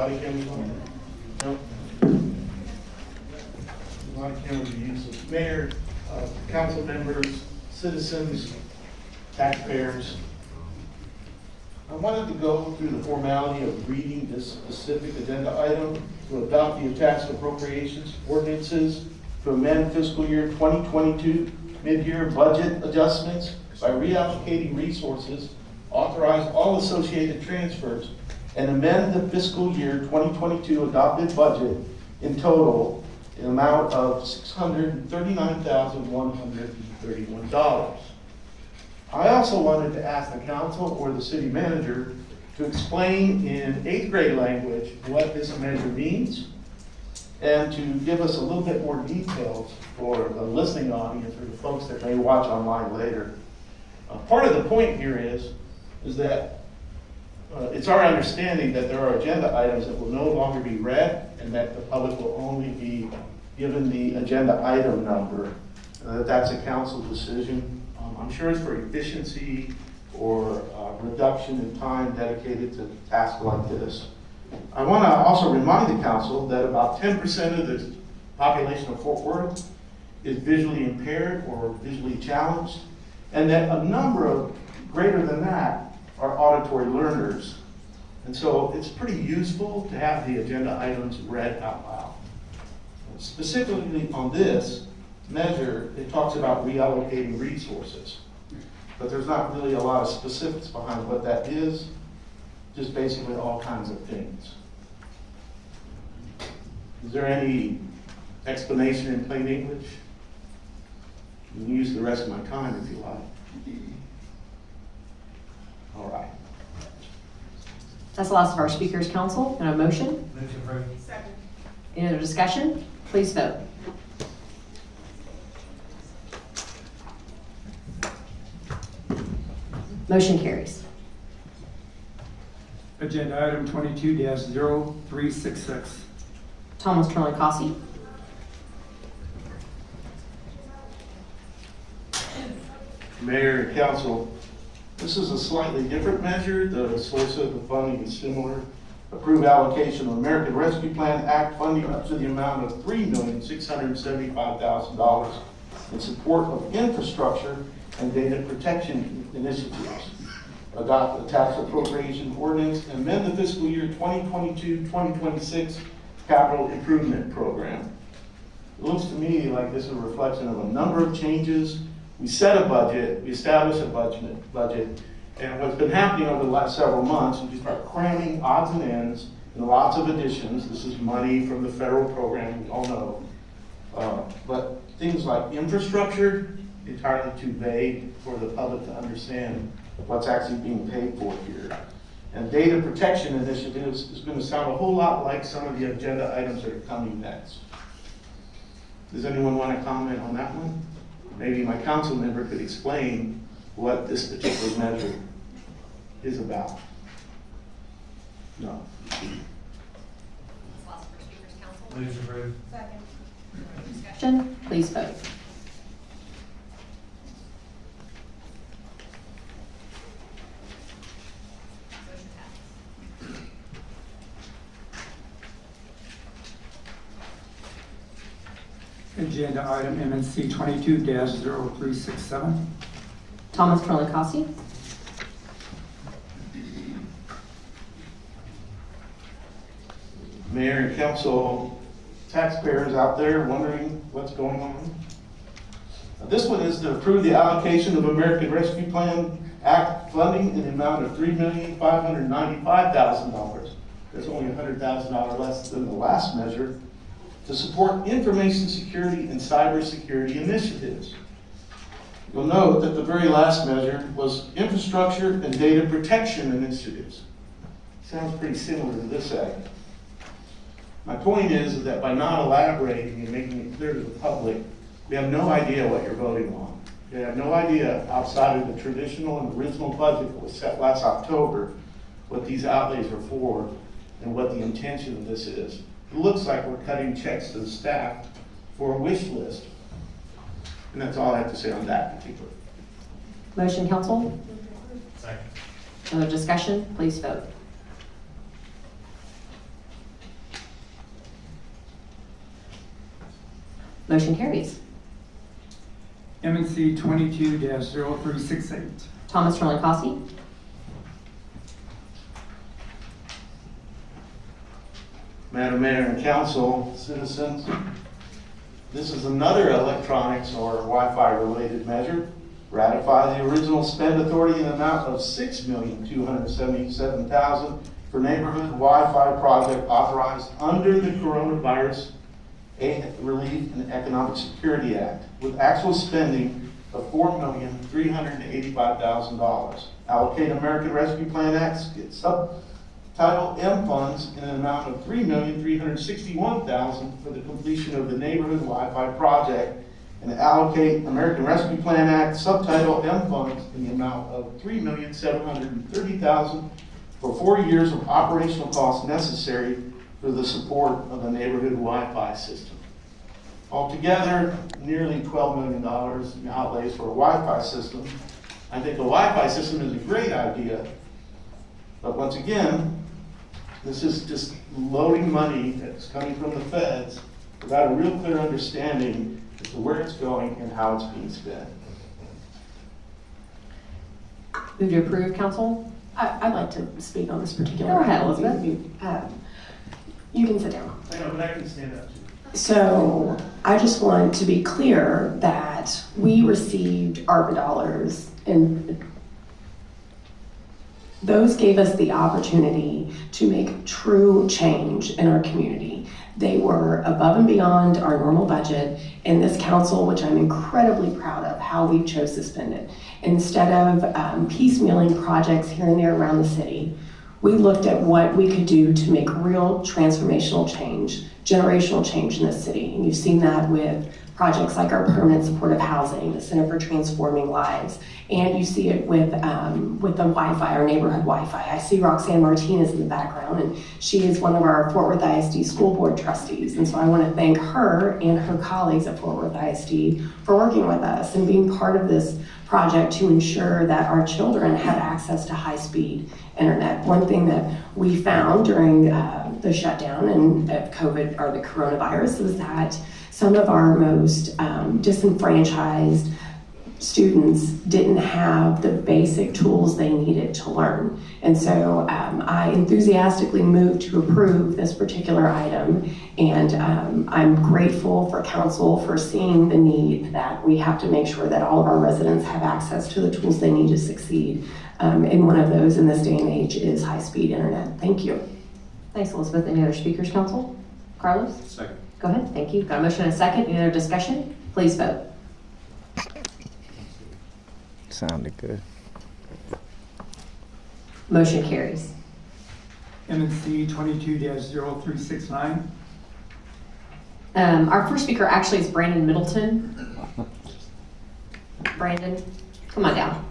body cameras on? No? Body cameras are useless. Mayor, council members, citizens, taxpayers. I wanted to go through the formality of reading this specific agenda item to adopt the attached appropriations ordinances to amend fiscal year 2022 mid-year budget adjustments by reallocating resources, authorize all associated transfers, and amend the fiscal year 2022 adopted budget in total in amount of $639,131. I also wanted to ask the council or the city manager to explain in 8th grade language what this measure means and to give us a little bit more details for the listening audience or the folks that may watch online later. Part of the point here is that it's our understanding that there are agenda items that will no longer be read and that the public will only be given the agenda item number. That's a council decision. I'm sure it's for efficiency or reduction in time dedicated to tasks like this. I want to also remind the council that about 10% of the population of Fort Worth is visually impaired or visually challenged, and that a number of greater than that are auditory learners. And so it's pretty useful to have the agenda items read out loud. Specifically on this measure, it talks about reallocating resources, but there's not really a lot of specifics behind what that is, just basically all kinds of things. Is there any explanation in plain English? You can use the rest of my time if you like. All right. That's the last of our speakers, council. And a motion? Move to approve. Second. Any other discussion? Please vote. Motion carries. Agenda item 22-0366. Thomas Trellicassi. Mayor and council, this is a slightly different measure. The source of the funding is similar. Approve allocation of American Rescue Plan Act funding up to the amount of $3,675,000 in support of infrastructure and data protection initiatives. Adopt the tax appropriation ordinance and amend the fiscal year 2022-2026 capital improvement program. It looks to me like this is a reflection of a number of changes. We set a budget, we establish a budget, and what's been happening over the last several months is we start cramming odds and ends and lots of additions. This is money from the federal program, we all know. But things like infrastructure, entirely too vague for the public to understand what's actually being paid for here. And data protection initiatives is going to sound a whole lot like some of the agenda items that are coming next. Does anyone want to comment on that one? Maybe my council member could explain what this particular measure is about. No. Move to approve. Second. Discussion? Please vote. Agenda item MNC 22-0367. Thomas Trellicassi. Mayor and council, taxpayers out there wondering what's going on. This one is to approve the allocation of American Rescue Plan Act funding in the amount of $3,595,000. That's only $100,000 less than the last measure, to support information security and cybersecurity initiatives. You'll note that the very last measure was infrastructure and data protection initiatives. Sounds pretty similar to this act. My point is that by not elaborating and making it clear to the public, we have no idea what you're voting on. We have no idea, outside of the traditional and original budget that was set last October, what these outlays are for and what the intention of this is. It looks like we're cutting checks to the staff for a wish list. And that's all I have to say on that particular. Motion, council. Second. Other discussion? Please vote. Motion carries. MNC 22-0368. Thomas Rolikowski. Madam Mayor and Council, citizens, this is another electronics or Wi-Fi related measure. Ratify the original spend authority in the amount of $6,277,000 for neighborhood Wi-Fi project authorized under the Coronavirus Aid, Relief, and Economic Security Act, with actual spending of $4,385,000. Allocate American Rescue Plan Act Subtitle M funds in an amount of $3,361,000 for the completion of the neighborhood Wi-Fi project, and allocate American Rescue Plan Act Subtitle M funds in the amount of $3,730,000 for 4 years of operational costs necessary for the support of the neighborhood Wi-Fi system. Altogether, nearly $12 million in outlays for a Wi-Fi system. I think a Wi-Fi system is a great idea, but once again, this is just loading money that's coming from the feds without a real clear understanding as to where it's going and how it's being spent. Move to approve, council. I'd like to speak on this particular. Go ahead, item. Elizabeth. You can sit down. I know, but I can stand up too. So I just want to be clear that we received ARPA dollars, and those gave us the opportunity to make true change in our community. They were above and beyond our normal budget, and this council, which I'm incredibly proud of how we chose to spend it. Instead of piecemealing projects here and there around the city, we looked at what we could do to make real transformational change, generational change in this city. And you've seen that with projects like our permanent supportive housing, the Center for Transforming Lives, and you see it with the Wi-Fi, our neighborhood Wi-Fi. I see Roxanne Martinez in the background, and she is one of our Fort Worth ISD school board trustees. And so I want to thank her and her colleagues at Fort Worth ISD for working with us and being part of this project to ensure that our children have access to high-speed internet. One thing that we found during the shutdown and COVID, or the coronavirus, was that some of our most disenfranchised students didn't have the basic tools they needed to learn. And so I enthusiastically moved to approve this particular item, and I'm grateful for council for seeing the need that we have to make sure that all of our residents have access to the tools they need to succeed. And one of those in this day and age is high-speed internet. Thank you. Thanks, Elizabeth. Any other speakers, council? Carlos? Second. Go ahead. Thank you. Got a motion and a second. Any other discussion? Please vote. Sounded good. Motion carries. MNC 22-0369. Our first speaker actually is Brandon Middleton. Brandon, come on down.